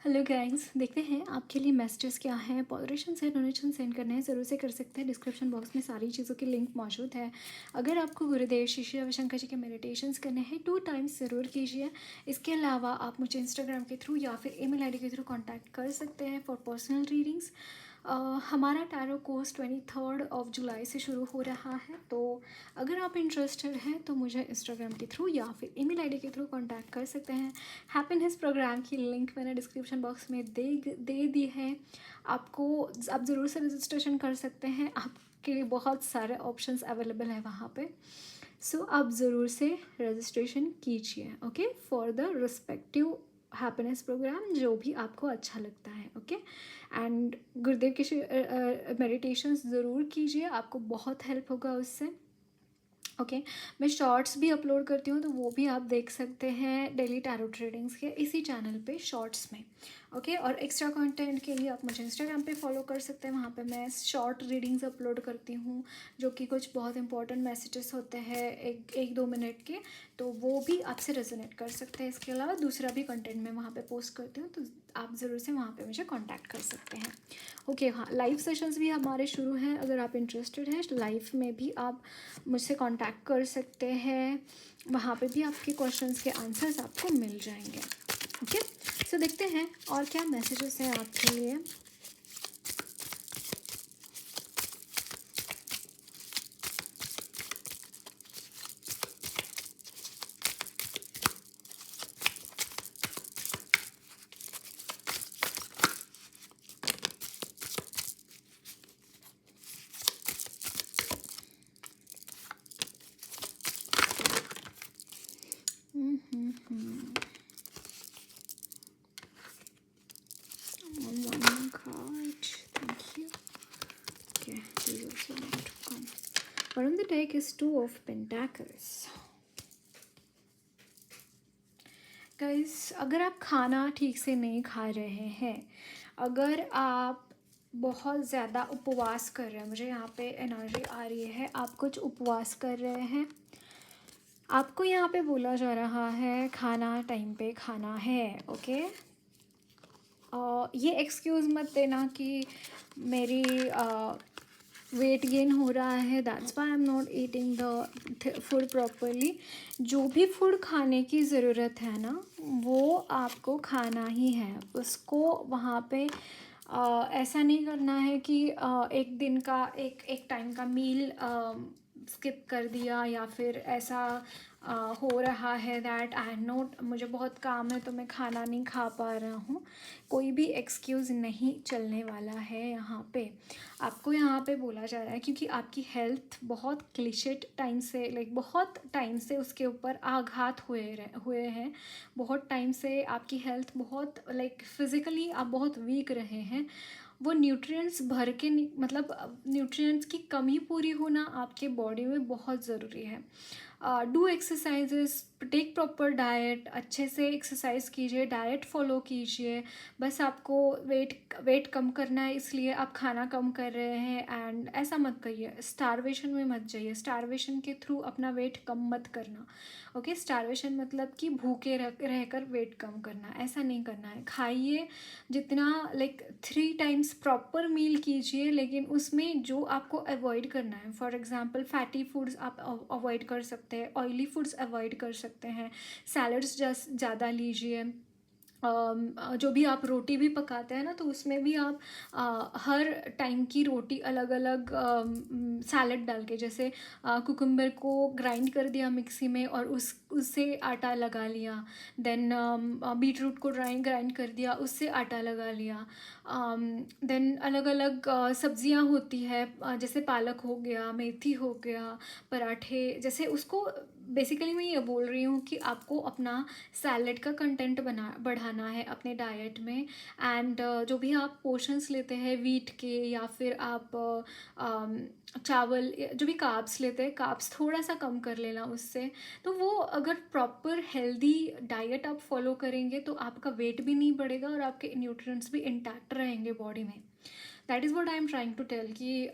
Hello guys, देखते हैं आपके लिए मैसेजेस क्या हैं। पॉडरेशन से डोनेशन सेंड करना है ज़रूर से कर सकते हैं। डिस्क्रिप्शन बॉक्स में सारी चीज़ों की लिंक मौजूद है। अगर आपको गुरुदेव श्री श्री रविशंकर जी के मेडिटेशंस करने हैं 2 टाइम्स ज़रूर कीजिए। इसके अलावा आप मुझे इंस्टाग्राम के थ्रू या फिर ईमेल आईडी के थ्रू कांटेक्ट कर सकते हैं फॉर पर्सनल रीडिंग्स। हमारा टैरो कोर्स 23 जुलाई से शुरू हो रहा है, तो अगर आप इंटरेस्टेड हैं तो मुझे इंस्टाग्राम के थ्रू या फिर ईमेल आईडी के थ्रू कांटेक्ट कर सकते हैं। हैप्पीनेस प्रोग्राम की लिंक मैंने डिस्क्रिप्शन बॉक्स में दे दी है आपको। आप ज़रूर से रजिस्ट्रेशन कर सकते हैं, आपके लिए बहुत सारे ऑप्शंस अवेलेबल हैं वहाँ पे। सो आप ज़रूर से रजिस्ट्रेशन कीजिए, okay, for the respective happiness program जो भी आपको अच्छा लगता है, ओके। एंड गुरुदेव के मेडिटेशंस ज़रूर कीजिए, आपको बहुत हेल्प होगा उससे, ओके। मैं शॉर्ट्स भी अपलोड करती हूँ, तो वो भी आप देख सकते हैं डेली टैरो ट्रेडिंग्स के इसी चैनल पे शॉर्ट्स में, ओके। और एक्स्ट्रा कंटेंट के लिए आप मुझे इंस्टाग्राम पे फॉलो कर सकते हैं। वहाँ पे मैं शॉर्ट रीडिंग्स अपलोड करती हूँ जो कि कुछ बहुत इंपॉर्टेंट मैसेजेस होते हैं 1-2 मिनट के, तो वो भी आपसे रेजोनेट कर सकते हैं। इसके अलावा दूसरा भी कंटेंट मैं वहाँ पे पोस्ट करती हूँ, तो आप ज़रूर से वहाँ पे मुझे कांटेक्ट कर सकते हैं, ओके। हाँ, लाइव सेशंस भी हमारे शुरू हैं। अगर आप इंटरेस्टेड हैं लाइव में भी आप मुझसे कांटेक्ट कर सकते हैं। वहाँ पे भी आपके क्वेश्चंस के आंसर्स आपको मिल जाएंगे, ओके। सो देखते हैं और क्या मैसेजेस हैं आपके लिए। One card, thank you. Okay, these also need to come. But on the deck is 2 of Pentacles. Guys, अगर आप खाना ठीक से नहीं खा रहे हैं, अगर आप बहुत ज़्यादा उपवास कर रहे हैं, मुझे यहाँ पे एनर्जी आ रही है आप कुछ उपवास कर रहे हैं, आपको यहाँ पे बोला जा रहा है खाना टाइम पे खाना है, ओके। ये एक्सक्यूज़ मत देना कि मेरी वेट गेन हो रहा है, that's why I am not eating the food properly. जो भी फूड खाने की ज़रूरत है ना, वो आपको खाना ही है। उसको वहाँ पे ऐसा नहीं करना है कि एक दिन का एक टाइम का मील स्किप कर दिया, या फिर ऐसा हो रहा है दैट आई नोट मुझे बहुत काम है तो मैं खाना नहीं खा पा रहा हूँ। कोई भी एक्सक्यूज़ नहीं चलने वाला है यहाँ पे। आपको यहाँ पे बोला जा रहा है क्योंकि आपकी हेल्थ बहुत क्लिशेड टाइम से, लाइक बहुत टाइम से उसके ऊपर आघात हुए हैं। बहुत टाइम से आपकी हेल्थ बहुत, लाइक फिज़िकली आप बहुत वीक रहे हैं। वो न्यूट्रिएंट्स भर के मतलब न्यूट्रिएंट्स की कमी पूरी होना आपके बॉडी में बहुत ज़रूरी है। Do exercises, take proper diet, अच्छे से एक्सरसाइज कीजिए, डाइट फॉलो कीजिए। बस आपको वेट कम करना है इसलिए आप खाना कम कर रहे हैं, एंड ऐसा मत करिए। स्टारवेशन में मत जाइए, स्टारवेशन के थ्रू अपना वेट कम मत करना, ओके। स्टारवेशन मतलब कि भूखे रहकर वेट कम करना, ऐसा नहीं करना है। खाइए जितना, लाइक 3 टाइम्स प्रॉपर मील कीजिए, लेकिन उसमें जो आपको अवॉइड करना है, फॉर एग्जांपल फैटी फूड्स आप अवॉइड कर सकते हैं, ऑयली फूड्स अवॉइड कर सकते हैं, सैलड्स ज़्यादा लीजिए। जो भी आप रोटी भी पकाते हैं ना, तो उसमें भी आप हर टाइम की रोटी अलग अलग सैलड डाल के, जैसे कुकुम्बर को ग्राइंड कर दिया मिक्सी में और उससे आटा लगा लिया। देन बीटरूट को ग्राइंड कर दिया, उससे आटा लगा लिया। देन अलग अलग सब्जियां होती है, जैसे पालक हो गया, मेथी हो गया, पराठे जैसे। उसको बेसिकली मैं ये बोल रही हूँ कि आपको अपना सैलड का कंटेंट बढ़ाना है अपने डाइट में। एंड जो भी आप पोर्शंस लेते हैं वीट के, या फिर आप चावल, जो भी कार्ब्स लेते हैं, कार्ब्स थोड़ा सा कम कर लेना उससे। तो वो अगर प्रॉपर हेल्दी डाइट आप फॉलो करेंगे तो आपका वेट भी नहीं बढ़ेगा और आपके न्यूट्रिएंट्स भी इंटैक्ट रहेंगे बॉडी में। That is what I am trying to tell कि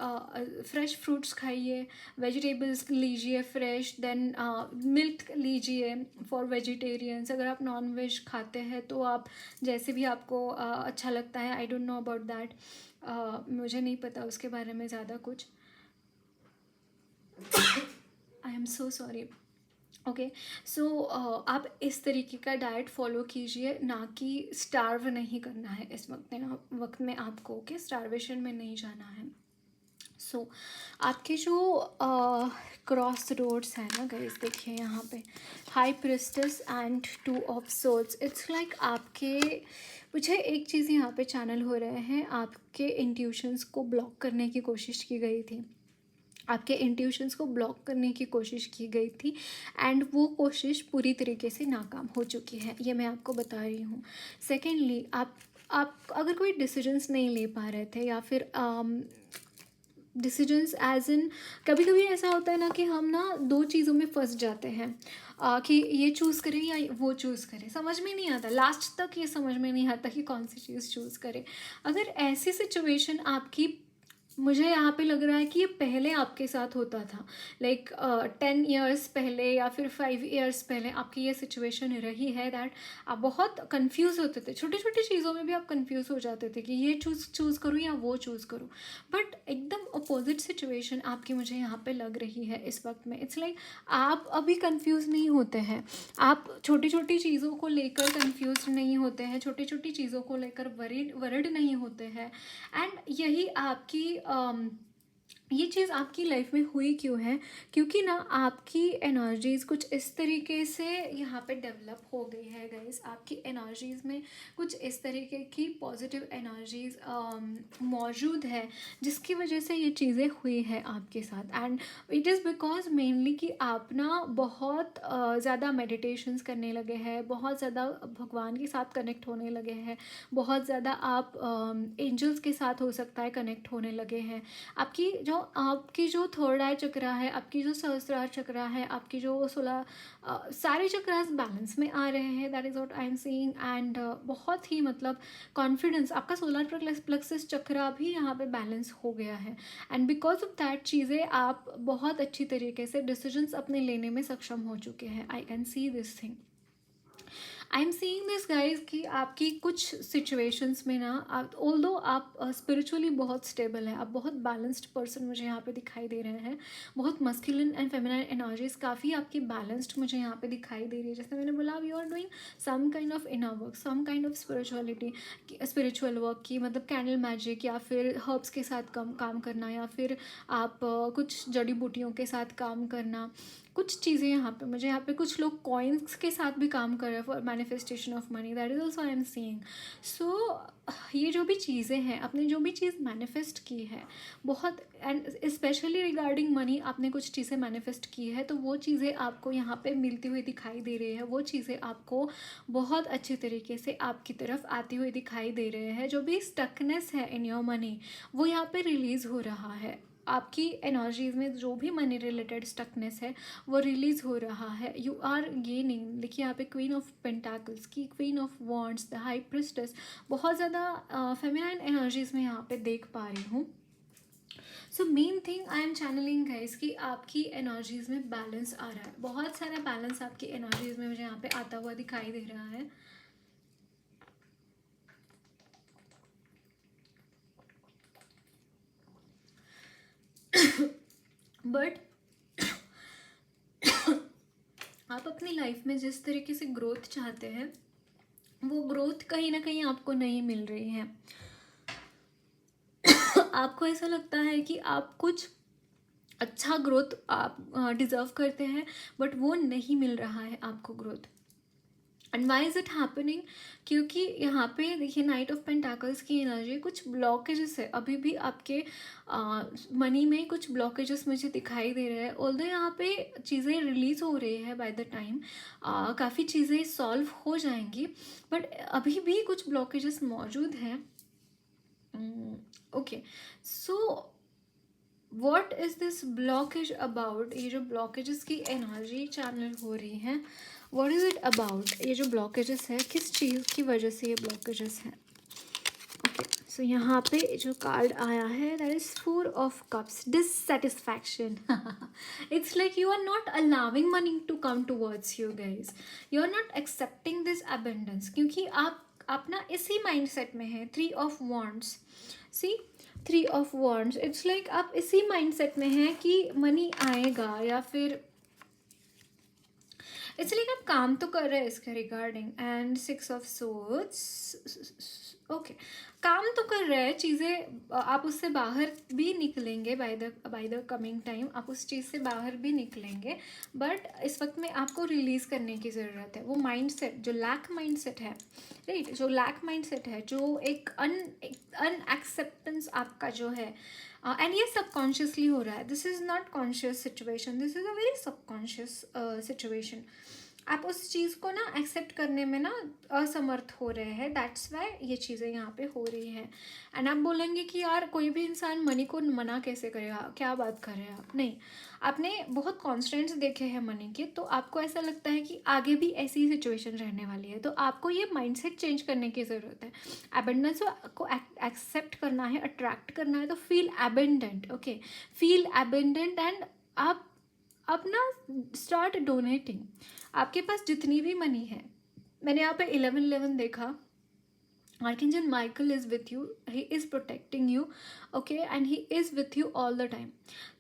फ्रेश फ्रूट्स खाइए, वेजिटेबल्स लीजिए फ्रेश, देन मिल्क लीजिए फॉर वेजिटेरियंस। अगर आप नॉन वेज खाते हैं तो आप जैसे भी आपको अच्छा लगता है, I don't know about that, मुझे नहीं पता उसके बारे में ज़्यादा कुछ। I am so sorry. Okay, so आप इस तरीके का डाइट फॉलो कीजिए, ना कि स्टार्व नहीं करना है इस वक्त में आपको। ओके, स्टार्वेशन में नहीं जाना है। सो आपके जो क्रॉस रोड्स है ना गाइस, देखिए यहाँ पे high priestess and two of swords. It's like आपके, मुझे एक चीज़ यहाँ पे चैनल हो रहे हैं, आपके इंट्यूशंस को ब्लॉक करने की कोशिश की गई थी, आपके इंट्यूशंस को ब्लॉक करने की कोशिश की गई थी, एंड वो कोशिश पूरी तरीके से नाकाम हो चुकी है, ये मैं आपको बता रही हूँ। सेकेंडली, आप अगर कोई डिसीजंस नहीं ले पा रहे थे, या फिर डिसीजंस एज इन, कभी कभी ऐसा होता है ना कि हम ना दो चीज़ों में फंस जाते हैं, कि ये चूज़ करें या वो चूज़ करें, समझ में नहीं आता, लास्ट तक ये समझ में नहीं आता कि कौन सी चीज़ चूज़ करें। अगर ऐसी सिचुएशन आपकी, मुझे यहाँ पे लग रहा है कि ये पहले आपके साथ होता था, लाइक 10 ईयर्स पहले या फिर 5 ईयर्स पहले आपकी ये सिचुएशन रही है, दैट आप बहुत कंफ्यूज होते थे, छोटी छोटी चीज़ों में भी आप कंफ्यूज हो जाते थे कि ये चूज़ करूँ या वो चूज़ करूँ। बट एकदम अपोजिट सिचुएशन आपकी मुझे यहाँ पे लग रही है इस वक्त में। इट्स लाइक आप अभी कंफ्यूज नहीं होते हैं, आप छोटी छोटी चीज़ों को लेकर कंफ्यूज नहीं होते हैं, छोटी छोटी चीज़ों को लेकर वरिड नहीं होते हैं। एंड यही आपकी ये चीज़ आपकी लाइफ में हुई क्यों है, क्योंकि ना आपकी एनर्जीज़ कुछ इस तरीके से यहाँ पे डेवलप हो गई है गाइस। आपकी एनर्जीज़ में कुछ इस तरीके की पॉजिटिव एनर्जीज़ मौजूद है, जिसकी वजह से ये चीज़ें हुई है आपके साथ। And it is because mainly कि आप ना बहुत ज़्यादा मेडिटेशंस करने लगे हैं, बहुत ज़्यादा भगवान के साथ कनेक्ट होने लगे हैं, बहुत ज़्यादा आप एंजल्स के साथ हो सकता है कनेक्ट होने लगे हैं। आपकी जो थर्ड आई चक्रा है, आपकी जो सहस्त्रार चक्रा है, आपकी जो 16 सारे चक्रास बैलेंस में आ रहे हैं, that is what I am seeing. And बहुत ही मतलब कॉन्फिडेंस, आपका सोलर प्लेक्सस चक्रा भी यहाँ पे बैलेंस हो गया है, एंड बिकॉज ऑफ दैट चीज़ें आप बहुत अच्छी तरीके से डिसीजंस अपने लेने में सक्षम हो चुके हैं। I can see this thing, I am seeing this guys कि आपकी कुछ सिचुएशंस में ना, ऑल्दो आप स्पिरिचुअली बहुत स्टेबल हैं, आप बहुत बैलेंस्ड पर्सन मुझे यहाँ पे दिखाई दे रहे हैं, बहुत मस्कुलिन एंड फेमिनाइन एनर्जीज काफ़ी आपकी बैलेंस्ड मुझे यहाँ पे दिखाई दे रही है। जैसे मैंने बोला, you are doing some kind of inner work, some kind of spiritual work की, मतलब कैंडल मैजिक या फिर हर्ब्स के साथ काम करना, या फिर आप कुछ जड़ी बूटियों के साथ काम करना, कुछ चीज़ें यहाँ पे मुझे, यहाँ पे कुछ लोग कॉइन्स के साथ भी काम कर रहे हैं for manifestation of money, that is also I am seeing. So ये जो भी चीज़ें हैं, आपने जो भी चीज़ मैनिफेस्ट की है बहुत, एंड स्पेशली रिगार्डिंग मनी, आपने कुछ चीज़ें मैनिफेस्ट की है, तो वो चीज़ें आपको यहाँ पे मिलती हुई दिखाई दे रही है, वो चीज़ें आपको बहुत अच्छी तरीके से आपकी तरफ आती हुई दिखाई दे रहे हैं। जो भी स्टकनेस है इन योर मनी, वो यहाँ पे रिलीज़ हो रहा है, आपकी एनर्जीज में जो भी मनी रिलेटेड स्टकनेस है वो रिलीज हो रहा है। यू आर गेनिंग, देखिए यहाँ पे क्वीन ऑफ पेंटाकल्स की, queen of wands, the high priestess, बहुत ज़्यादा फेमिनाइन एनर्जीज में यहाँ पे देख पा रही हूँ। So main thing I am channelling guys कि आपकी एनर्जीज में बैलेंस आ रहा है, बहुत सारा बैलेंस आपकी एनर्जीज में मुझे यहाँ पे आता हुआ दिखाई दे रहा है। बट आप अपनी लाइफ में जिस तरीके से ग्रोथ चाहते हैं, वो ग्रोथ कहीं ना कहीं आपको नहीं मिल रही है। आपको ऐसा लगता है कि आप कुछ अच्छा ग्रोथ आप डिज़र्व करते हैं, बट वो नहीं मिल रहा है आपको growth. And why is it happening, क्योंकि यहाँ पे देखिए नाइट ऑफ पेंटाकल्स की एनर्जी, कुछ ब्लॉकेजेस है अभी भी आपके मनी में, कुछ ब्लॉकेजेस मुझे दिखाई दे रहे हैं। ऑल्दो यहाँ पे चीज़ें रिलीज़ हो रही है बाय द टाइम, काफ़ी चीज़ें सॉल्व हो जाएंगी, बट अभी भी कुछ ब्लॉकेजेस मौजूद हैं। Okay, so what is this blockage about? ये जो ब्लॉकेजेस की एनर्जी चैनल हो रही है, व्हाट इज़ इट अबाउट? ये जो ब्लॉकेजेस है, किस चीज़ की वजह से ये ब्लॉकेजेस हैं? ओके, सो यहाँ पे जो कार्ड आया है that is 4 of Cups, dissatisfaction. It's like you are not allowing money to come towards you guys. You are not accepting this abundance क्योंकि आप ना इसी माइंडसेट में है. 3 of Wands, see 3 of Wands, it's like आप इसी mindset में हैं कि मनी आएगा, या फिर इसलिए आप काम तो कर रहे हैं इसके regarding. And 6 of Swords, okay, काम तो कर रहे हैं चीज़ें, आप उससे बाहर भी निकलेंगे बाय द कमिंग टाइम. आप उस चीज़ से बाहर भी निकलेंगे, बट इस वक्त में आपको रिलीज़ करने की ज़रूरत है. वो माइंडसेट जो लैक माइंडसेट है, राइट, जो लैक माइंडसेट है, जो एक अनएक्सेप्टेंस आपका जो है, एंड ये सबकॉन्शियसली हो रहा है. This is not conscious situation, this is a very subconscious situation. आप उस चीज़ को ना एक्सेप्ट करने में ना असमर्थ हो रहे हैं. दैट्स वाई ये चीज़ें यहाँ पे हो रही हैं. एंड आप बोलेंगे कि यार कोई भी इंसान मनी को मना कैसे करेगा, क्या बात कर रहे हैं आप. नहीं, आपने बहुत कॉन्स्टेंट्स देखे हैं मनी के, तो आपको ऐसा लगता है कि आगे भी ऐसी ही सिचुएशन रहने वाली है. तो आपको ये माइंडसेट चेंज करने की ज़रूरत है. एबेंडेंस को एक्सेप्ट करना है, अट्रैक्ट करना है, तो feel abandoned. Okay, feel abandoned. And आप अब ना स्टार्ट डोनेटिंग. आपके पास जितनी भी मनी है, मैंने यहाँ पे 11 देखा. Archangel Michael is with you, he is protecting you, okay, and he is with you all the time.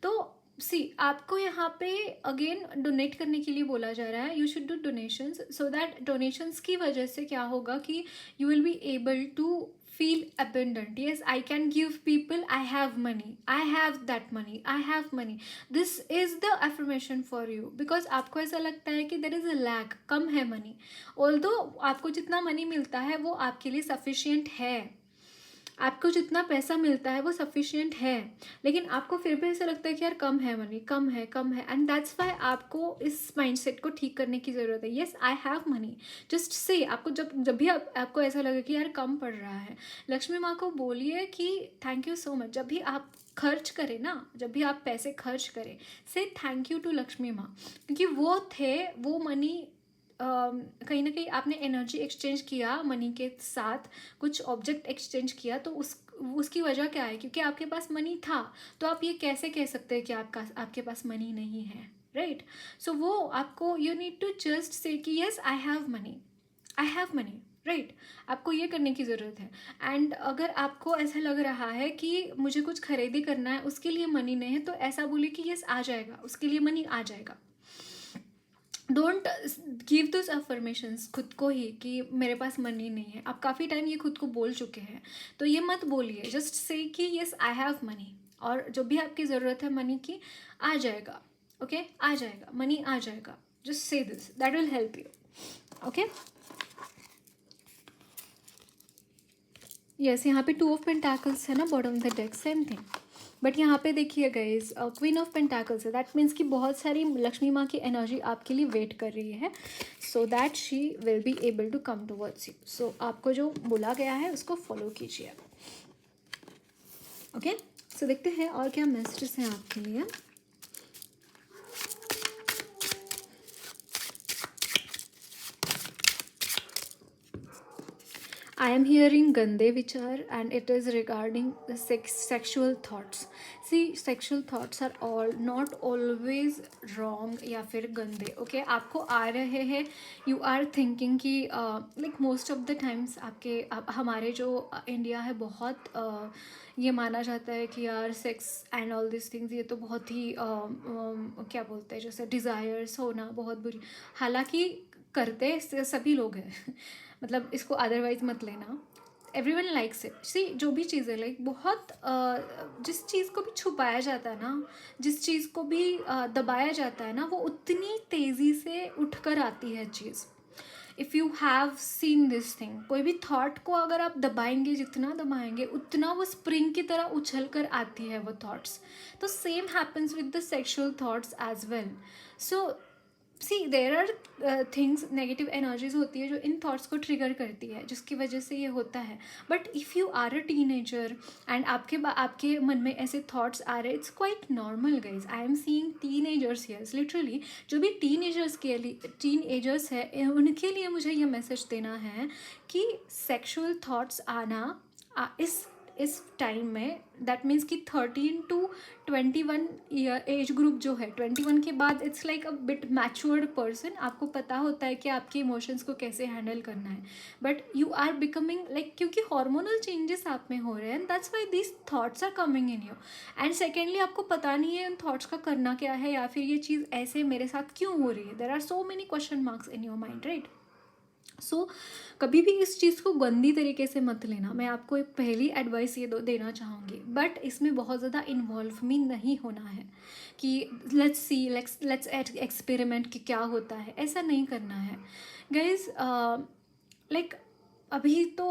तो सी आपको यहाँ पे अगेन डोनेट करने के लिए बोला जा रहा है. You should do donations, so that donations की वजह से क्या होगा कि you will be able to feel abundant. Yes, I can give people, I have money, I have that money, I have money. This is the affirmation for you, because आपको ऐसा लगता है कि there is a lack, कम है money. Although आपको जितना money मिलता है वो आपके लिए sufficient है, आपको जितना पैसा मिलता है वो सफिशिएंट है, लेकिन आपको फिर भी ऐसा लगता है कि यार कम है मनी, कम है, कम है. एंड दैट्स वाई आपको इस माइंडसेट को ठीक करने की ज़रूरत है. Yes, I have money, just say आपको जब भी आपको ऐसा लगे कि यार कम पड़ रहा है, लक्ष्मी माँ को बोलिए कि थैंक यू सो मच. जब भी आप खर्च करें ना, जब भी आप पैसे खर्च करें, से थैंक यू टू लक्ष्मी माँ, क्योंकि वो थे, वो मनी कहीं ना कहीं आपने एनर्जी एक्सचेंज किया मनी के साथ, कुछ ऑब्जेक्ट एक्सचेंज किया, तो उसकी वजह क्या है, क्योंकि आपके पास मनी था. तो आप ये कैसे कह सकते हैं कि आपके पास मनी नहीं है, राइट. सो वो आपको, you need to just say कि yes I have money, I have money, right. आपको ये करने की ज़रूरत है. एंड अगर आपको ऐसा लग रहा है कि मुझे कुछ खरीदी करना है, उसके लिए मनी नहीं है, तो ऐसा बोले कि येस आ जाएगा, उसके लिए मनी आ जाएगा. डोंट गिव दोज अफर्मेशंस खुद को ही कि मेरे पास मनी नहीं है. आप काफ़ी टाइम ये खुद को बोल चुके हैं, तो ये मत बोलिए. जस्ट से कि येस आई हैव मनी, और जो भी आपकी ज़रूरत है मनी की, आ जाएगा. ओके, आ जाएगा, मनी आ जाएगा. Just say this, that will help you. Okay, yes, यहाँ पे 2 of Pentacles है ना bottom of the deck, same thing. But यहाँ पे देखिए गाइज, क्वीन ऑफ पेंटाकल्स है. दैट मीन्स कि बहुत सारी लक्ष्मी माँ की एनर्जी आपके लिए वेट कर रही है, so that she will be able to come towards you. So आपको जो बोला गया है उसको फॉलो कीजिए. ओके, सो देखते हैं और क्या मैसेजेस हैं आपके लिए. I am hearing gande vichar, and it is regarding the sexual thoughts. See, sexual thoughts are all not always wrong या फिर गंदे. Okay, आपको आ रहे हैं, you are thinking कि like most of the times हमारे जो इंडिया है बहुत ये माना जाता है कि यार sex and all this things ये तो बहुत ही क्या बोलते हैं, जैसे डिज़ायर्स होना बहुत बुरी. हालांकि करते सभी लोग हैं, मतलब इसको अदरवाइज मत लेना. Everyone likes it. सी, जो भी चीज़ें लाइक बहुत जिस चीज़ को भी छुपाया जाता है ना, जिस चीज़ को भी दबाया जाता है ना, वो उतनी तेज़ी से उठकर आती है चीज़. If you have seen this thing, कोई भी थॉट को अगर आप दबाएंगे, जितना दबाएंगे उतना वो स्प्रिंग की तरह उछल कर आती है वो थॉट्स. तो same happens with the sexual thoughts as well. So see, there are things, negative energies होती है जो इन थॉट्स को ट्रिगर करती है, जिसकी वजह से ये होता है. But if you are a teenager and आपके मन में ऐसे थॉट्स आ रहे, it's quite normal guys. I am seeing teenagers here, literally. जो भी टीनेजर्स है, उनके लिए मुझे ये मैसेज देना है कि सेक्शुअल थॉट्स आना इस टाइम में, दैट मीन्स कि 13 to 21 ईयर एज ग्रुप जो है, 21 के बाद it's like a bit matured person, आपको पता होता है कि आपके इमोशंस को कैसे हैंडल करना है, but you are becoming like, क्योंकि हार्मोनल चेंजेस आप में हो रहे हैं, that's why this thoughts are coming in you. And secondly, आपको पता नहीं है उन थॉट्स का करना क्या है, या फिर ये चीज़ ऐसे मेरे साथ क्यों हो रही है, there are so many question marks in your mind, right. So कभी भी इस चीज़ को गंदी तरीके से मत लेना, मैं आपको एक पहली एडवाइस ये देना चाहूँगी, बट इसमें बहुत ज़्यादा इन्वॉल्व भी नहीं होना है कि लेट्स सी, लेट्स एक्सपेरिमेंट कि क्या होता है, ऐसा नहीं करना है गाइज। लाइक अभी तो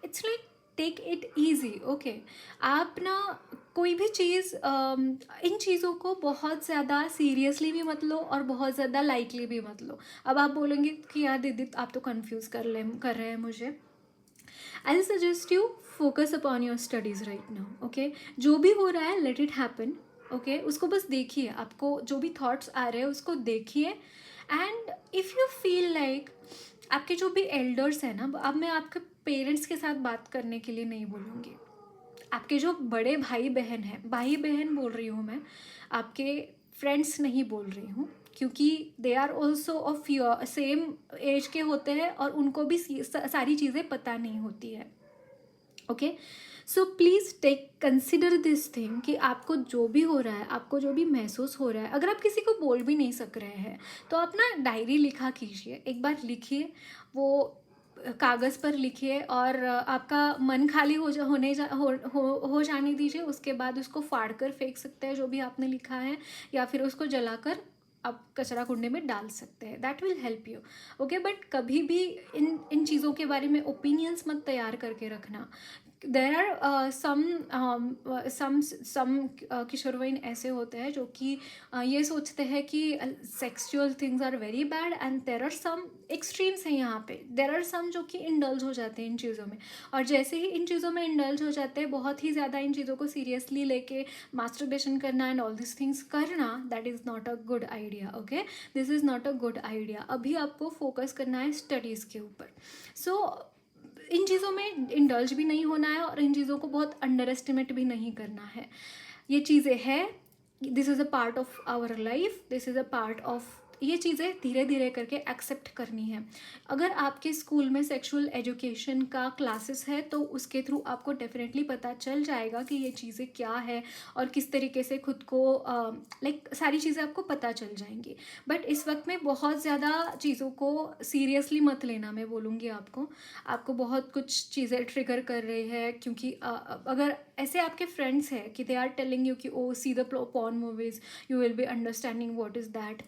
it's like take it easy, okay. आप ना कोई भी चीज़, इन चीज़ों को बहुत ज़्यादा सीरियसली भी मत लो और बहुत ज़्यादा लाइटली भी मत लो। अब आप बोलेंगे कि यार दीदी आप तो कंफ्यूज कर रहे हैं मुझे। आई will suggest you focus upon your studies right now, okay. जो भी हो रहा है लेट इट हैपन, ओके। उसको बस देखिए, आपको जो भी थॉट्स आ रहे हैं उसको देखिए। And if you feel like, आपके जो भी एल्डर्स हैं ना, अब मैं आपके पेरेंट्स के साथ बात करने के लिए नहीं बोलूँगी, आपके जो बड़े भाई बहन हैं, भाई बहन बोल रही हूँ मैं, आपके फ्रेंड्स नहीं बोल रही हूँ, क्योंकि they are also of your same age के होते हैं और उनको भी सारी चीज़ें पता नहीं होती है, okay. So please take consider this thing कि आपको जो भी हो रहा है, आपको जो भी महसूस हो रहा है, अगर आप किसी को बोल भी नहीं सक रहे हैं तो आप ना डायरी लिखा कीजिए, एक बार लिखिए, वो कागज़ पर लिखिए, और आपका मन खाली हो जाने दीजिए। उसके बाद उसको फाड़ कर फेंक सकते हैं जो भी आपने लिखा है, या फिर उसको जलाकर आप कचरा कुंडे में डाल सकते हैं, that will help you, okay. But कभी भी इन चीज़ों के बारे में ओपिनियंस मत तैयार करके रखना। देर आर सम किशोरवयीन ऐसे होते हैं जो कि ये सोचते हैं कि sexual things are very bad, and there are some extremes हैं यहाँ पे, देर आर सम जो कि इंडल्ज हो जाते हैं इन चीज़ों में, और जैसे ही इन चीज़ों में इंडल्ज हो जाते हैं, बहुत ही ज़्यादा इन चीज़ों को सीरियसली लेके मास्टरबेशन करना एंड ऑल दिस थिंग्स करना, that is not a good idea, okay. This is not a good idea. अभी आपको फोकस करना है स्टडीज़ के ऊपर। सो इन चीज़ों में इंडल्ज भी नहीं होना है और इन चीज़ों को बहुत अंडर एस्टिमेट भी नहीं करना है। ये चीज़ें हैं, this is a part of our life, this is a part of, ये चीज़ें धीरे धीरे करके एक्सेप्ट करनी है। अगर आपके स्कूल में सेक्सुअल एजुकेशन का क्लासेस है तो उसके थ्रू आपको डेफिनेटली पता चल जाएगा कि ये चीज़ें क्या है और किस तरीके से खुद को लाइक सारी चीज़ें आपको पता चल जाएंगी। बट इस वक्त में बहुत ज़्यादा चीज़ों को सीरियसली मत लेना, मैं बोलूँगी आपको बहुत कुछ चीज़ें ट्रिगर कर रही है, क्योंकि अगर ऐसे आपके फ्रेंड्स हैं कि दे आर टेलिंग यू कि oh see the porn movies, you will be understanding what is that,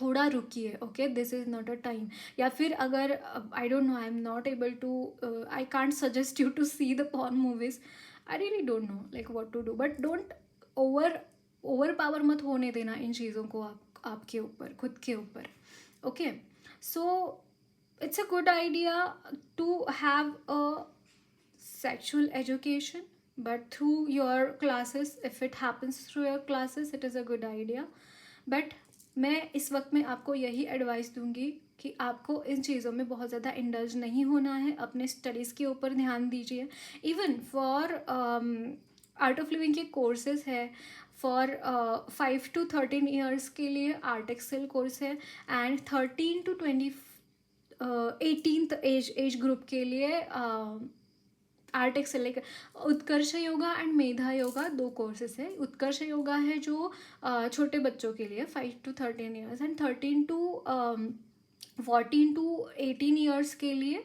थोड़ा रुकिए, okay. This is not a time. या फिर अगर I don't know, I am not able to, I can't suggest you to see the porn movies, I really don't know like what to do, but don't overpower मत होने देना इन चीज़ों को आपके ऊपर, खुद के ऊपर, okay. So it's a good idea to have a sexual education, but through your classes, if it happens through your classes, it is a good idea. But मैं इस वक्त में आपको यही एडवाइस दूंगी कि आपको इन चीज़ों में बहुत ज़्यादा इंडल्ज नहीं होना है, अपने स्टडीज़ के ऊपर ध्यान दीजिए। Even for Art of Living के कोर्सेज है, फॉर 5 to 13 ईयर्स के लिए आर्ट एक्सेल कोर्स है, and 13 to 18th age group के लिए Art Excel, like Utkarsh Yoga and Medha Yoga, 2 courses है। उत्कर्ष योगा है जो छोटे बच्चों के लिए 5 to 13 years, and 13 to 14 to 18 years के लिए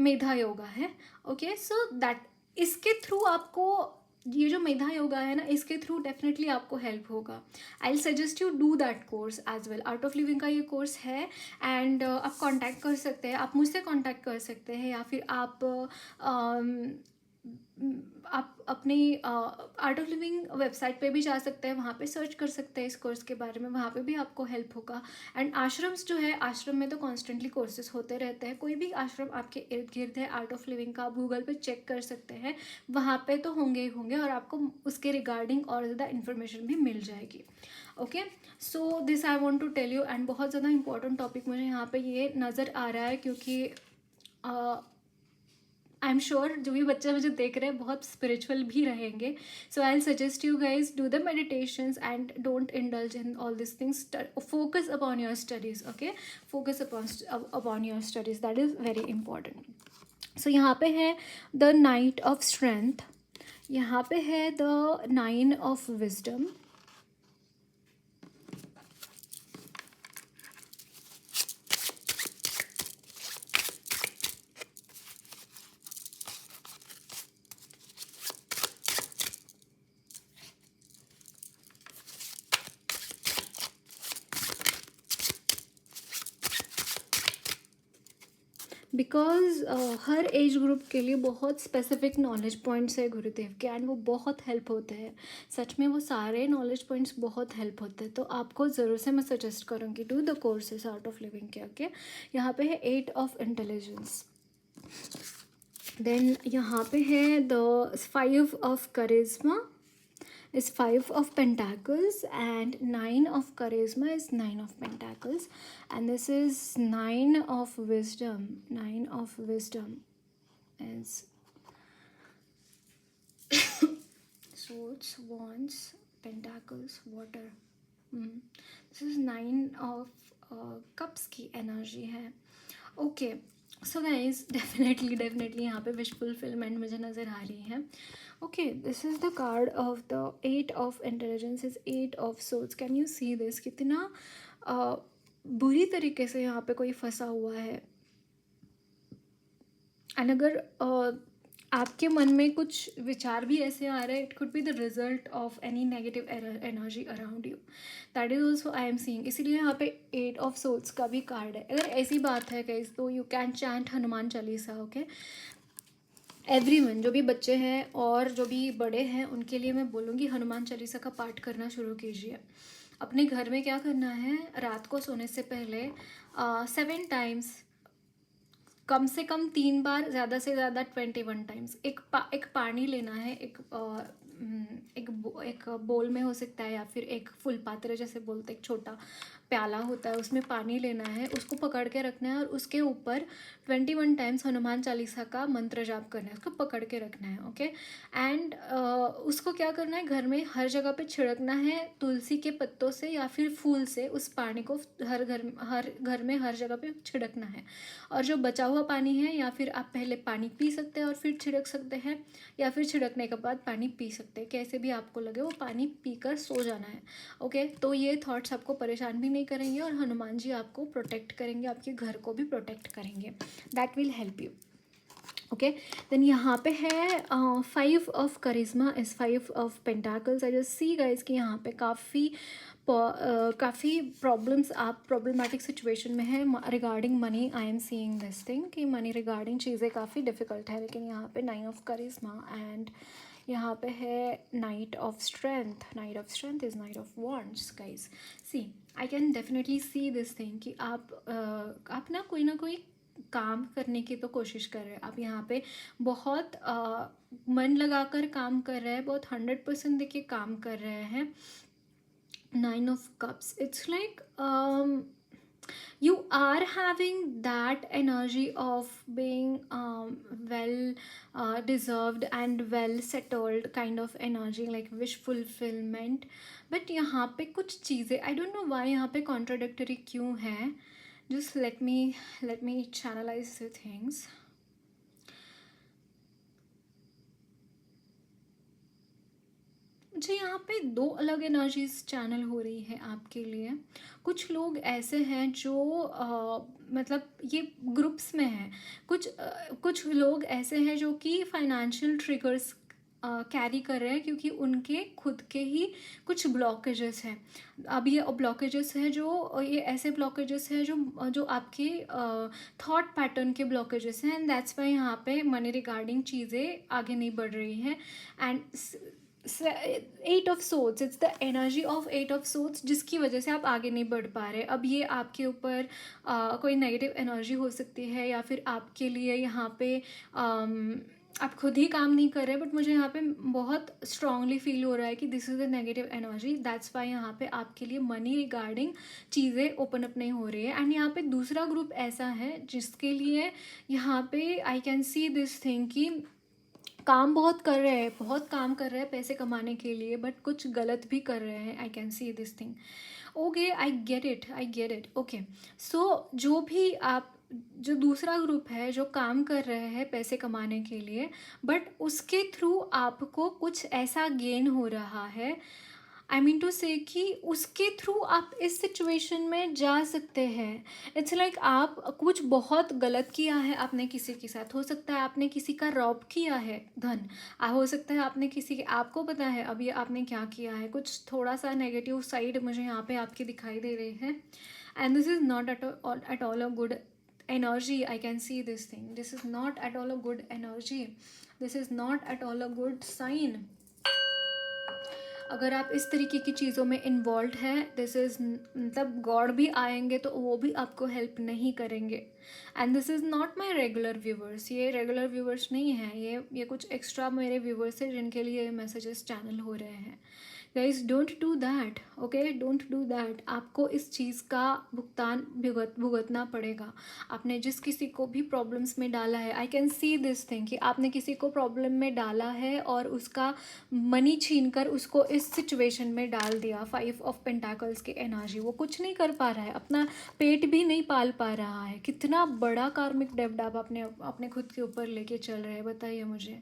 मेधा योगा है, ओके। सो दैट, इसके थ्रू आपको, ये जो मेधा योगा है ना, इसके थ्रू डेफिनेटली आपको हेल्प होगा। I will suggest you do that course as well. Art of Living का ये कोर्स है, एंड आप कांटेक्ट कर सकते हैं, आप मुझसे कांटेक्ट कर सकते हैं, या फिर आप अपनी आर्ट ऑफ लिविंग वेबसाइट पे भी जा सकते हैं, वहाँ पे सर्च कर सकते हैं इस कोर्स के बारे में, वहाँ पे भी आपको हेल्प होगा। एंड आश्रम्स जो है, आश्रम में तो कॉन्स्टेंटली कोर्सेज होते रहते हैं, कोई भी आश्रम आपके इर्द गिर्द है आर्ट ऑफ लिविंग का, आप गूगल पे चेक कर सकते हैं, वहाँ पे तो होंगे ही होंगे, और आपको उसके रिगार्डिंग और ज़्यादा इन्फॉर्मेशन भी मिल जाएगी, okay. So this I want to tell you. And बहुत ज़्यादा इंपॉर्टेंट टॉपिक मुझे यहाँ पर ये नज़र आ रहा है, क्योंकि आई एम श्योर जो भी बच्चे मुझे देख रहे हैं बहुत स्पिरिचुअल भी रहेंगे. So I will suggest you guys do the meditations and don't indulge in all this things. Focus upon your studies. Okay, focus upon your studies, that is very important. So यहाँ पे है the night of strength, यहाँ पे है the 9 of wisdom, because her as group के लिए बहुत specific knowledge points है गुरुदेव के, एंड वो बहुत हेल्प होते हैं. सच में वो सारे नॉलेज पॉइंट्स बहुत हेल्प होते हैं. तो आपको ज़रूर से मैं सजेस्ट करूँगी do the courses art of Living के. ओके, यहाँ पे है 8 ऑफ इंटेलिजेंस. देन यहाँ पे है the 5 of charisma is 5 of pentacles, and 9 of charisma is 9 of pentacles, and this is 9 of wisdom. 9 of wisdom is swords, wands, pentacles, water. This is 9 of cups की energy है. Okay, so guys definitely यहाँ पे wish fulfilment मुझे नज़र आ रही है. Okay, this is the card of the 8 of intelligence is 8 of souls. Can you see this? कितना बुरी तरीके से यहाँ पे कोई फंसा हुआ है. एंड अगर आपके मन में कुछ विचार भी ऐसे आ रहे हैं, it could be the result of any negative energy around you. That is also I am seeing. इसीलिए यहाँ पे 8 ऑफ सोल्स का भी कार्ड है. अगर ऐसी बात है गाइस तो you can chant Hanuman Chalisa. Okay, everyone, जो भी बच्चे हैं और जो भी बड़े हैं उनके लिए मैं बोलूँगी हनुमान चालीसा का पाठ करना शुरू कीजिए. अपने घर में क्या करना है, रात को सोने से पहले 7 टाइम्स, कम से कम 3 बार, ज़्यादा से ज़्यादा 21 टाइम्स एक पानी लेना है. एक बोल में हो सकता है, या फिर एक फुल पात्र जैसे बोलते, एक छोटा प्याला होता है, उसमें पानी लेना है, उसको पकड़ के रखना है और उसके ऊपर 21 टाइम्स हनुमान चालीसा का मंत्र जाप करना है. उसको पकड़ के रखना है. ओके, एंड उसको क्या करना है, घर में हर जगह पे छिड़कना है तुलसी के पत्तों से या फिर फूल से. उस पानी को हर घर में हर जगह पे छिड़कना है. और जो बचा हुआ पानी है, या फिर आप पहले पानी पी सकते हैं और फिर छिड़क सकते हैं, या फिर छिड़कने के बाद पानी पी सकते हैं. कैसे भी आपको लगे वो पानी पीकर सो जाना है. ओके, तो ये थॉट्स आपको परेशान भी नहीं करेंगे और हनुमान जी आपको प्रोटेक्ट करेंगे, आपके घर को भी प्रोटेक्ट करेंगे. That will help you. Okay, then यहाँ पे है 5 of charisma is 5 of pentacles. I just see guys कि यहाँ पे काफ़ी प्रॉब्लम्स, आप प्रॉब्लमेटिक सिचुएशन में है regarding money. I am seeing this thing कि मनी रिगार्डिंग चीज़ें काफ़ी डिफ़िकल्ट है. लेकिन यहाँ पे 9 ऑफ करिश्मा एंड यहाँ पे है knight of strength. Knight of strength is knight of wands. Guys see, I can definitely see this thing कि आप ना कोई काम करने की तो कोशिश कर रहे हैं. आप यहाँ पे बहुत मन लगाकर काम कर रहे हैं, बहुत 100% देखिए काम कर रहे हैं. 9 of cups, it's like you are having that energy of being well deserved and well settled kind of energy, like wish fulfillment. but यहाँ पे कुछ चीज़ें I don't know why यहाँ पे contradictory क्यों है. just let me channelize the things. मुझे यहाँ पे 2 अलग एनर्जीज चैनल हो रही है आपके लिए. कुछ लोग ऐसे हैं जो मतलब ये ग्रुप्स में हैं. कुछ लोग ऐसे हैं जो कि फाइनेंशियल ट्रिगर्स कैरी कर रहे हैं क्योंकि उनके खुद के ही कुछ ब्लॉकेजेस हैं. अब ये ब्लॉकेजेस हैं जो ये ऐसे ब्लॉकेजेस हैं जो आपके थॉट पैटर्न के ब्लॉकेजेस हैं. एंड दैट्स वाई यहाँ पे मनी रिगार्डिंग चीज़ें आगे नहीं बढ़ रही हैं. And 8 of swords, it's the energy of 8 of swords जिसकी वजह से आप आगे नहीं बढ़ पा रहे. अब ये आपके ऊपर कोई नेगेटिव एनर्जी हो सकती है, या फिर आपके लिए यहाँ पे आप खुद ही काम नहीं कर रहे, बट मुझे यहाँ पे बहुत स्ट्रांगली फील हो रहा है कि this is the negative energy, that's why यहाँ पे आपके लिए मनी रिगार्डिंग चीज़ें ओपन अप नहीं हो रही है। एंड यहाँ पे दूसरा ग्रुप ऐसा है जिसके लिए यहाँ पे आई कैन सी दिस थिंग कि काम बहुत कर रहे हैं, बहुत काम कर रहे हैं पैसे कमाने के लिए, बट कुछ गलत भी कर रहे हैं। I can see this thing. Okay, I get it, I get it. Okay, so जो भी आप, जो दूसरा ग्रुप है जो काम कर रहे हैं पैसे कमाने के लिए, बट उसके थ्रू आपको कुछ ऐसा गेन हो रहा है, आई मीन टू से कि उसके थ्रू आप इस सिचुएशन में जा सकते हैं। इट्स लाइक आप कुछ बहुत गलत किया है आपने किसी के साथ, हो सकता है आपने किसी का रॉब किया है धन, हो सकता है आपने किसी के, आपको पता है अभी आपने क्या किया है, कुछ थोड़ा सा नेगेटिव साइड मुझे यहाँ पे आपकी दिखाई दे रही है। And this is not at all a good energy. I can see this thing. This is not at all a good energy. This is not at all a good sign. अगर आप इस तरीके की चीज़ों में इन्वॉल्व हैं, this is मतलब God भी आएंगे तो वो भी आपको हेल्प नहीं करेंगे। And this is not my regular viewers, ये रेगुलर व्यूवर्स नहीं है, ये कुछ एक्स्ट्रा मेरे व्यूवर्स हैं जिनके लिए ये मैसेजेस चैनल हो रहे हैं। Guys don't do that, okay, don't do that. आपको इस चीज़ का भुगतान भुगतना पड़ेगा। आपने जिस किसी को भी प्रॉब्लम्स में डाला है, आई कैन सी दिस थिंग कि आपने किसी को प्रॉब्लम में डाला है और उसका मनी छीन कर उसको इस सिचुएशन में डाल दिया। 5 ऑफ पेंटाकल्स की एनर्जी, वो कुछ नहीं कर पा रहा है, अपना पेट भी नहीं पाल पा रहा है। कितना बड़ा कार्मिक डेब्ट आप अपने खुद के ऊपर लेके चल रहे हैं, बताइए मुझे।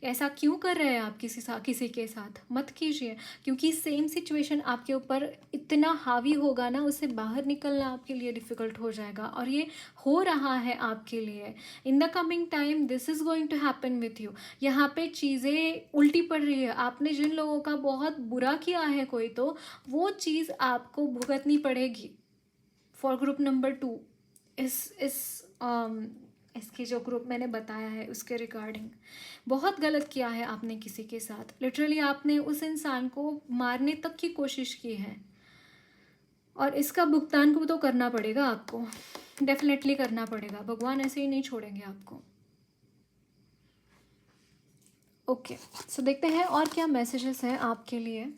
ऐसा क्यों कर रहे हैं आप किसी के साथ? मत कीजिए, क्योंकि सेम सिचुएशन आपके ऊपर इतना हावी होगा ना, उससे बाहर निकलना आपके लिए डिफ़िकल्ट हो जाएगा। और ये हो रहा है आपके लिए। In the coming time this is going to happen with you. यहाँ पे चीज़ें उल्टी पड़ रही है। आपने जिन लोगों का बहुत बुरा किया है कोई, तो वो चीज़ आपको भुगतनी पड़ेगी। फॉर ग्रुप नंबर 2, इसके जो ग्रुप मैंने बताया है उसके रिगार्डिंग बहुत गलत किया है आपने किसी के साथ। लिटरली आपने उस इंसान को मारने तक की कोशिश की है, और इसका भुगतान को तो करना पड़ेगा आपको, डेफिनेटली करना पड़ेगा। भगवान ऐसे ही नहीं छोड़ेंगे आपको। ओके, सो देखते हैं और क्या मैसेजेस हैं आपके लिए।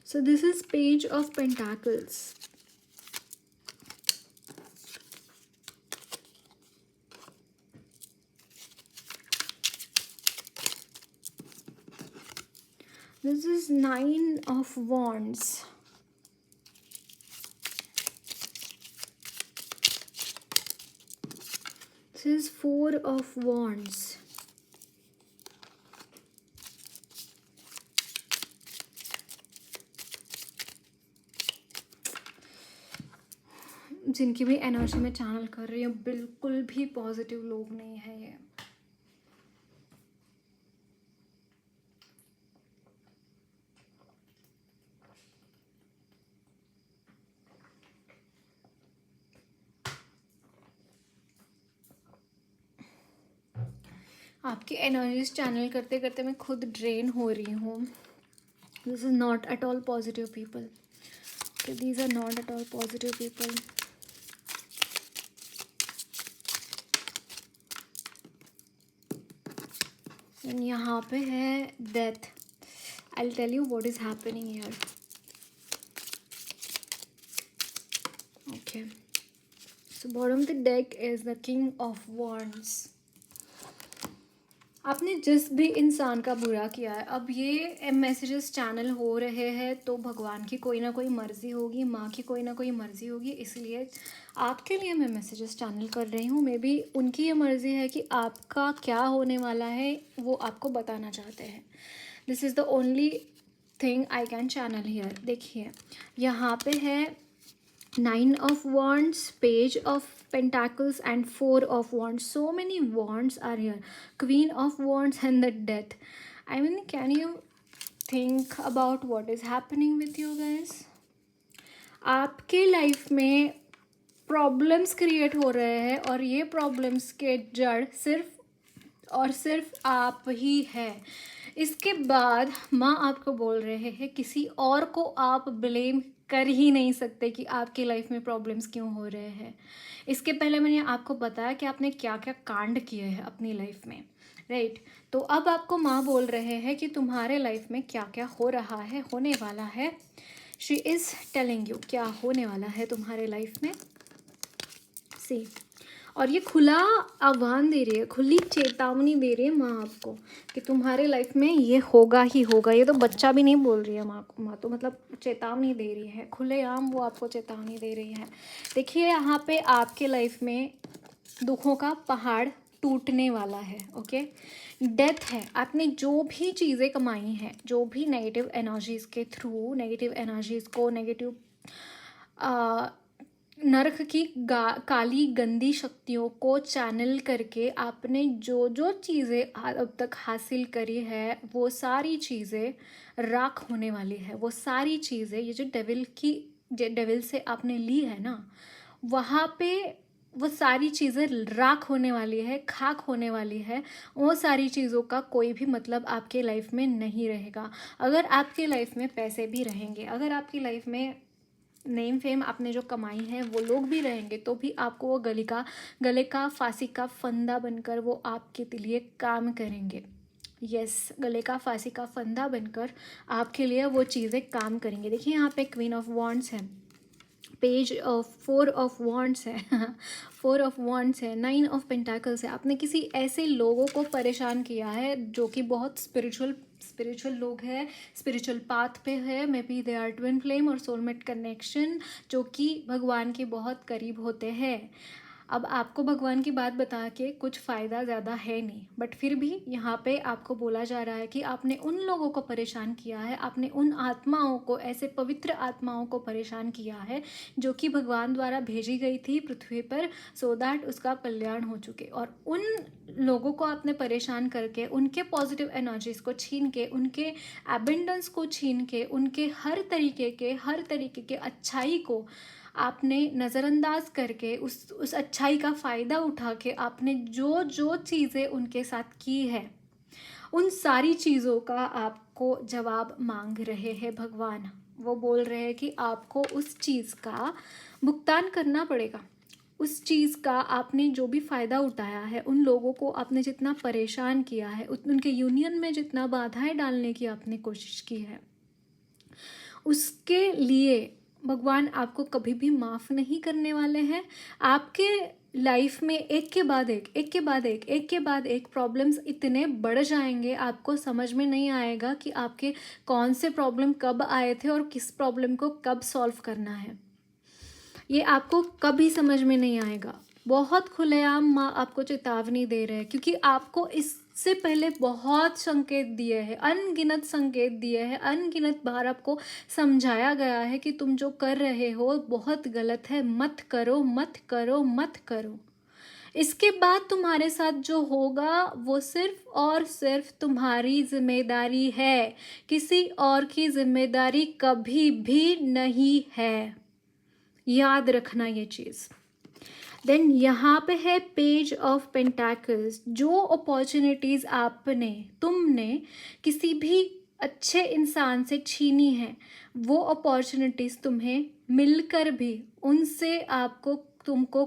So this is Page of Pentacles. This is 9 of Wands. This is 4 of Wands. जिनकी भी एनर्जी में चैनल कर रही हूँ, बिल्कुल भी पॉजिटिव लोग नहीं है ये। आपकी एनर्जीज चैनल करते करते मैं खुद ड्रेन हो रही हूँ। This is not at all positive people, these are not at all positive people. And यहाँ पे है death. I will tell you what is happening here. Okay, so bottom of the deck is the king of wands. आपने जिस भी इंसान का बुरा किया है, अब ये मैसेजेस चैनल हो रहे हैं तो भगवान की कोई ना कोई मर्ज़ी होगी, माँ की कोई ना कोई मर्ज़ी होगी, इसलिए आपके लिए मैं मैसेजेस चैनल कर रही हूँ। मे बी उनकी ये मर्ज़ी है कि आपका क्या होने वाला है वो आपको बताना चाहते हैं। This is the only thing I can channel here. देखिए यहाँ पे है 9 of Wands, Page of Pentacles and 4 of Wands. So many Wands are here. Queen of Wands and the Death. I mean, can you think about what is happening with you guys. आपके life में problems create हो रहे हैं और ये problems के जड़ सिर्फ और सिर्फ आप ही है. इसके बाद माँ आपको बोल रहे हैं किसी और को आप ब्लेम कर ही नहीं सकते कि आपकी लाइफ में प्रॉब्लम्स क्यों हो रहे हैं. इसके पहले मैंने आपको बताया कि आपने क्या क्या कांड किए हैं अपनी लाइफ में, राइट. तो अब आपको माँ बोल रहे हैं कि तुम्हारे लाइफ में क्या क्या हो रहा है, होने वाला है. शी इज़ टेलिंग यू क्या होने वाला है तुम्हारे लाइफ में. सी, और ये खुला आह्वान दे रही है, खुली चेतावनी दे रही है माँ आपको कि तुम्हारे लाइफ में ये होगा ही होगा. ये तो बच्चा भी नहीं बोल रही है माँ को, माँ तो मतलब चेतावनी दे रही है, खुलेआम वो आपको चेतावनी दे रही है. देखिए यहाँ पे आपके लाइफ में दुखों का पहाड़ टूटने वाला है. ओके, डेथ है. आपने जो भी चीज़ें कमाई हैं, जो भी नेगेटिव एनर्जीज़ के थ्रू, नेगेटिव एनर्जीज़ को, नेगेटिव नरक की काली गंदी शक्तियों को चैनल करके आपने जो जो चीज़ें अब तक हासिल करी है, वो सारी चीज़ें राख होने वाली है. वो सारी चीज़ें, ये जो डेविल से आपने ली है ना, वहाँ पे वो सारी चीज़ें राख होने वाली है, खाक होने वाली है. वो सारी चीज़ों का कोई भी मतलब आपके लाइफ में नहीं रहेगा. अगर आपके लाइफ में पैसे भी रहेंगे, अगर आपकी लाइफ में नेम फेम आपने जो कमाई है वो लोग भी रहेंगे, तो भी आपको वो गले का फांसी का फंदा बनकर वो आपके लिए काम करेंगे. यस, गले का फांसी का फंदा बनकर आपके लिए वो चीज़ें काम करेंगे. देखिए यहाँ पे क्वीन ऑफ वॉन्ड्स है, पेज ऑफ 4 ऑफ वॉन्ड्स है, 4 ऑफ वॉन्ड्स है, 9 ऑफ पेंटाकल्स है. आपने किसी ऐसे लोगों को परेशान किया है जो कि बहुत स्पिरिचुअल लोग हैं, स्पिरिचुअल पाथ पे है. Maybe they are twin flame और सोलमेट कनेक्शन, जो कि भगवान के बहुत करीब होते हैं. अब आपको भगवान की बात बता के कुछ फ़ायदा ज़्यादा है नहीं, बट फिर भी यहाँ पे आपको बोला जा रहा है कि आपने उन लोगों को परेशान किया है, आपने उन आत्माओं को, ऐसे पवित्र आत्माओं को परेशान किया है जो कि भगवान द्वारा भेजी गई थी पृथ्वी पर, सो दैट उसका कल्याण हो चुके. और उन लोगों को आपने परेशान करके, उनके पॉजिटिव एनर्जीज़ को छीन के, उनके एबेंडेंस को छीन के, उनके हर तरीके के अच्छाई को आपने नज़रअंदाज करके, उस अच्छाई का फ़ायदा उठा के आपने जो जो चीज़ें उनके साथ की है, उन सारी चीज़ों का आपको जवाब मांग रहे हैं भगवान. वो बोल रहे हैं कि आपको उस चीज़ का भुगतान करना पड़ेगा. उस चीज़ का आपने जो भी फ़ायदा उठाया है, उन लोगों को आपने जितना परेशान किया है, उनके यूनियन में जितना बाधाएं डालने की आपने कोशिश की है, उसके लिए भगवान आपको कभी भी माफ़ नहीं करने वाले हैं. आपके लाइफ में एक के बाद एक प्रॉब्लम्स इतने बढ़ जाएंगे, आपको समझ में नहीं आएगा कि आपके कौन से प्रॉब्लम कब आए थे और किस प्रॉब्लम को कब सॉल्व करना है. ये आपको कभी समझ में नहीं आएगा. बहुत खुलेआम माँ आपको चेतावनी दे रहे हैं, क्योंकि आपको इससे पहले बहुत संकेत दिए हैं, अनगिनत संकेत दिए हैं, अनगिनत बार आपको समझाया गया है कि तुम जो कर रहे हो बहुत गलत है, मत करो मत करो मत करो. इसके बाद तुम्हारे साथ जो होगा वो सिर्फ और सिर्फ तुम्हारी जिम्मेदारी है, किसी और की जिम्मेदारी कभी भी नहीं है. याद रखना ये चीज़. देन यहाँ पे है पेज ऑफ पेंटाकल्स. जो अपॉर्चुनिटीज़ तुमने किसी भी अच्छे इंसान से छीनी है, वो अपॉर्चुनिटीज़ तुम्हें मिलकर भी उनसे तुमको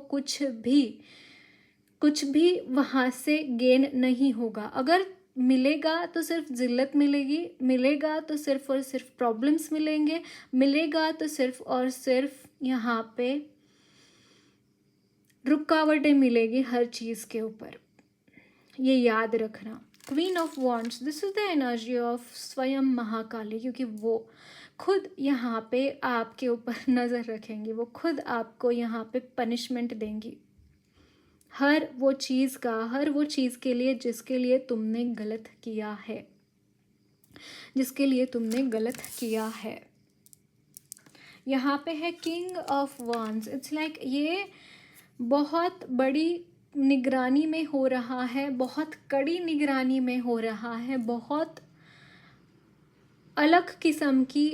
कुछ भी वहाँ से गेन नहीं होगा. अगर मिलेगा तो सिर्फ जिल्लत मिलेगी, मिलेगा तो सिर्फ और सिर्फ प्रॉब्लम्स मिलेंगे, मिलेगा तो सिर्फ और सिर्फ यहाँ पे रुकावटें मिलेगी हर चीज़ के ऊपर. ये याद रखना. Queen of wands, this is the energy of स्वयं महाकाली, क्योंकि वो खुद यहाँ पे आपके ऊपर नज़र रखेंगी, वो खुद आपको यहाँ पे पनिशमेंट देंगी हर वो चीज़ के लिए जिसके लिए तुमने गलत किया है, जिसके लिए तुमने गलत किया है. यहाँ पे है king of wands. It's like ये बहुत बड़ी निगरानी में हो रहा है, बहुत कड़ी निगरानी में हो रहा है, बहुत अलग किस्म की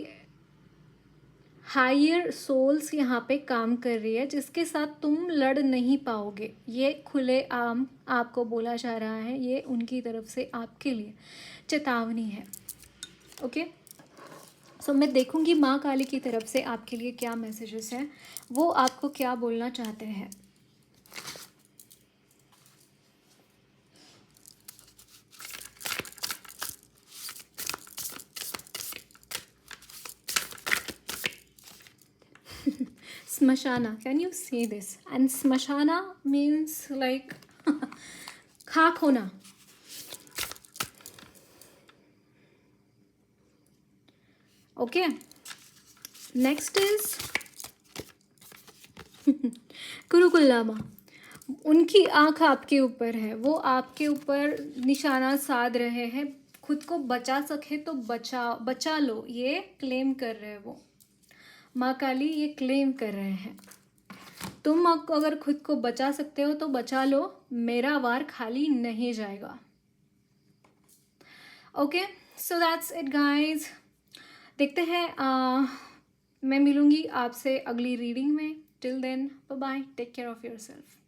हायर सोल्स यहाँ पे काम कर रही है, जिसके साथ तुम लड़ नहीं पाओगे। ये खुले आम आपको बोला जा रहा है, ये उनकी तरफ से आपके लिए चेतावनी है। ओके, सो मैं देखूंगी माँ काली की तरफ से आपके लिए क्या मैसेजेस हैं, वो आपको क्या बोलना चाहते हैं। Smashana, can you say this? And smashana means like खाक होना। ओके, नेक्स्ट इज कुरुकुल्लामा। उनकी आंख आपके ऊपर है, वो आपके ऊपर निशाना साध रहे हैं। खुद को बचा सके तो बचा लो, ये क्लेम कर रहे हैं वो। माँ काली ये क्लेम कर रहे हैं, तुम अगर खुद को बचा सकते हो तो बचा लो, मेरा वार खाली नहीं जाएगा। Okay, so that's it guys. देखते हैं, मैं मिलूंगी आपसे अगली रीडिंग में। Till then bye bye, take care of yourself.